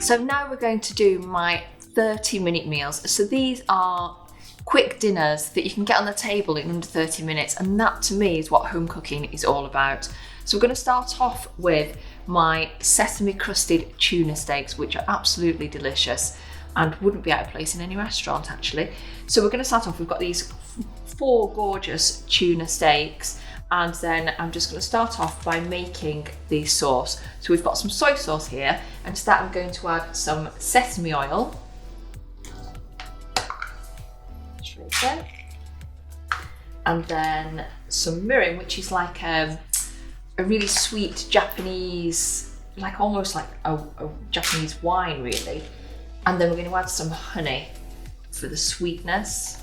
So now we're going to do my 30-minute meals. So these are quick dinners that you can get on the table in under 30 minutes, and that to me is what home cooking is all about. So we're going to start off with my sesame crusted tuna steaks, which are absolutely delicious and wouldn't be out of place in any restaurant actually. So we're going to start off, we've got these 4 gorgeous tuna steaks, and then I'm just going to start off by making the sauce. So we've got some soy sauce here, and to that I'm going to add some sesame oil. Straight there. And then some mirin, which is like a really sweet Japanese, like almost like a Japanese wine really. And then we're going to add some honey for the sweetness.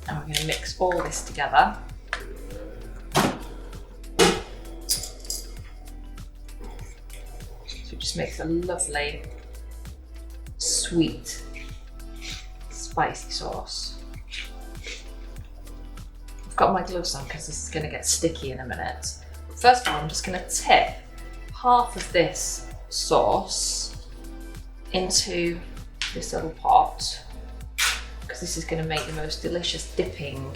And we're going to mix all this together. So it just makes a lovely, sweet, spicy sauce. I've got my gloves on because this is going to get sticky in a minute. But first of all, I'm just going to tip half of this sauce into this little pot, because this is going to make the most delicious dipping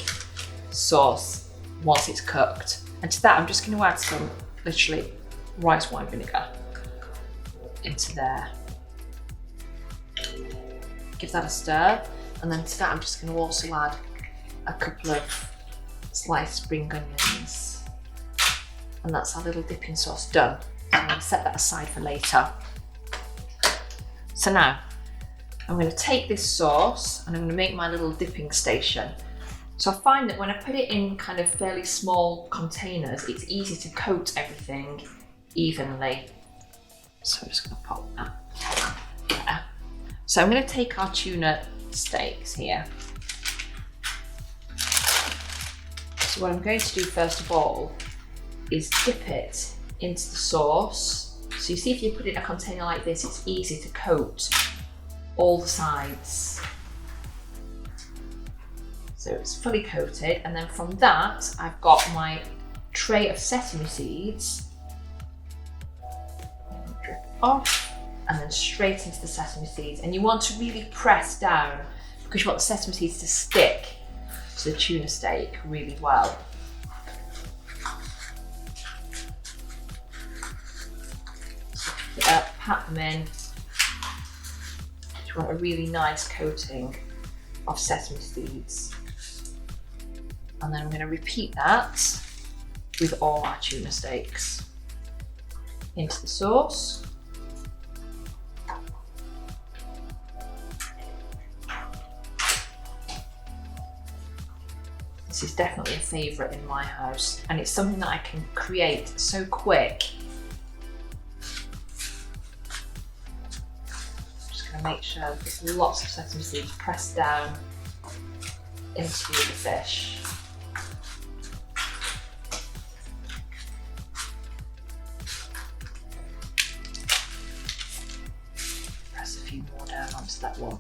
sauce once it's cooked. And to that I'm just going to add some literally rice wine vinegar into there. Give that a stir, and then to that I'm just going to also add a couple of sliced spring onions, and that's our little dipping sauce done. So I'm going to set that aside for later. So now I'm going to take this sauce and I'm going to make my little dipping station. So I find that when I put it in kind of fairly small containers, it's easy to coat everything evenly. So I'm just going to pop that there. So I'm going to take our tuna steaks here. So what I'm going to do first of all is dip it into the sauce. So you see, if you put it in a container like this, it's easy to coat all the sides. So it's fully coated, and then from that I've got my tray of sesame seeds. Drip off, and then straight into the sesame seeds. And you want to really press down because you want the sesame seeds to stick to the tuna steak really well. Pat them in. You want a really nice coating of sesame seeds. And then I'm going to repeat that with all our tuna steaks. Into the sauce. This is definitely a favourite in my house, and it's something that I can create so quick. Make sure there's lots of sesame seeds pressed down into the fish. Press a few more down onto that one.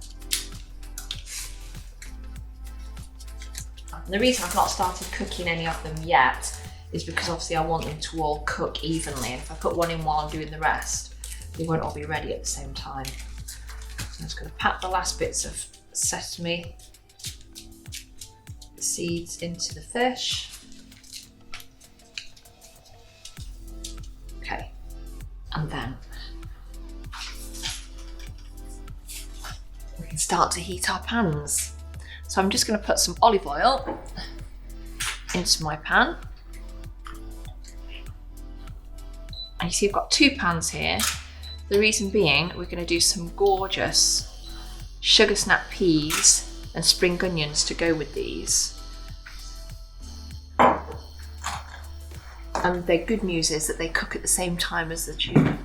And the reason I've not started cooking any of them yet is because obviously I want them to all cook evenly, and if I put one in while I'm doing the rest, they won't all be ready at the same time. I'm just going to pat the last bits of sesame seeds into the fish. Okay, and then we can start to heat our pans. So I'm just going to put some olive oil into my pan. And you see I've got 2 pans here. The reason being, we're going to do some gorgeous sugar snap peas and spring onions to go with these. And the good news is that they cook at the same time as the tuna,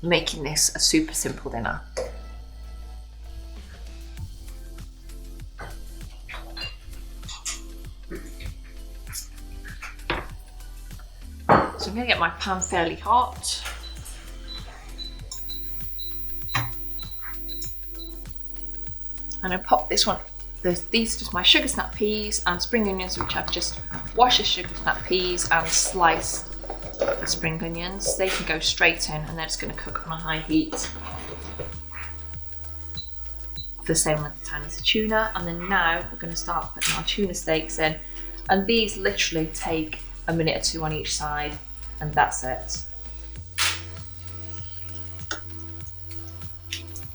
making this a super simple dinner. So I'm going to get my pan fairly hot. And I pop this one These are just my sugar snap peas and spring onions, which I've just washed the sugar snap peas and sliced the spring onions. They can go straight in, and they're just going to cook on a high heat for the same length of time as the tuna. And then now we're going to start putting our tuna steaks in, and these literally take a minute or two on each side, and that's it.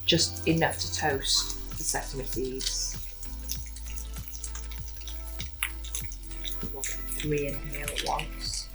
Just enough to toast the sesame seeds. We'll get 3 in here at once.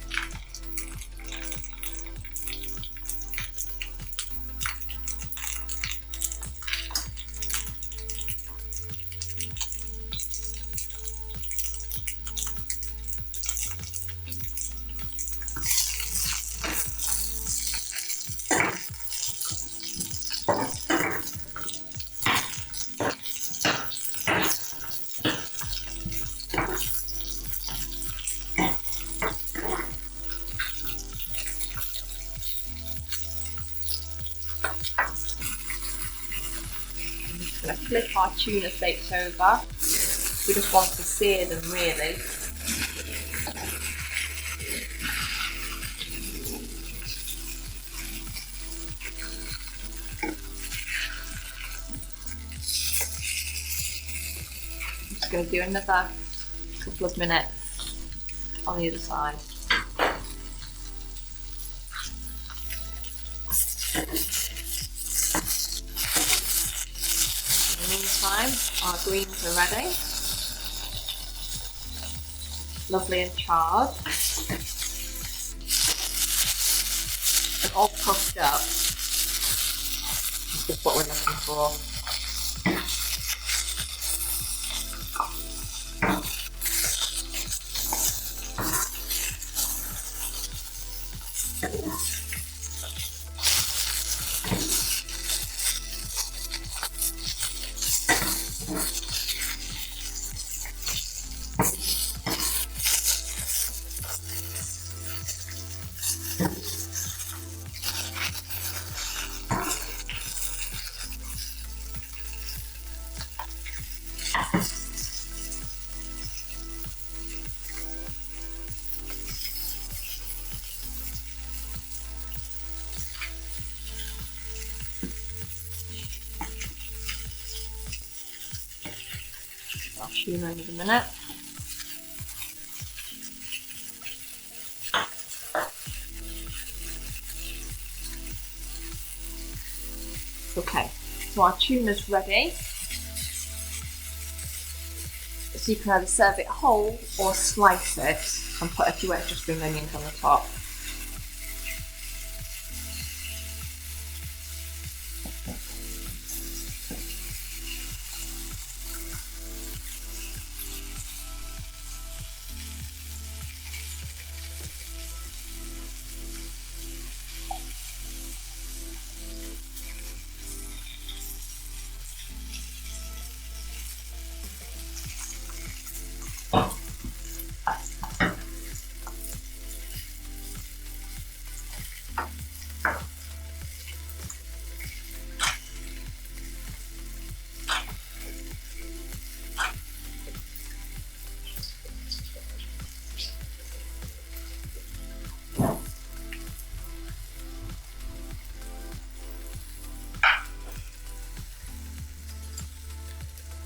Going to flip our tuna steaks over. We just want to sear them really. I'm just going to do another couple of minutes on the other side. Meantime, our greens are ready. Lovely and charred. And all puffed up. That's what we're looking for. I'll tuna in a minute. Okay, so our tuna's ready. So you can either serve it whole or slice it and put a few extra spring onions on the top.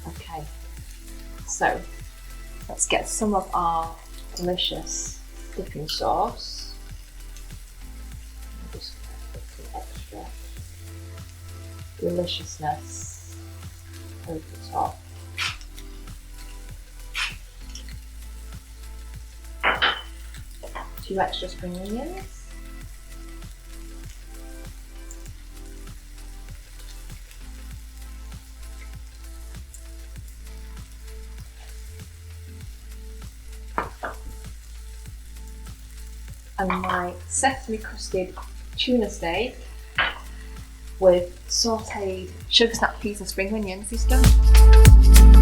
Okay, so let's get some of our delicious dipping sauce. Just put some extra deliciousness over the top. Two extra spring onions. And my sesame crusted tuna steak with sauteed sugar snap peas and spring onions is done.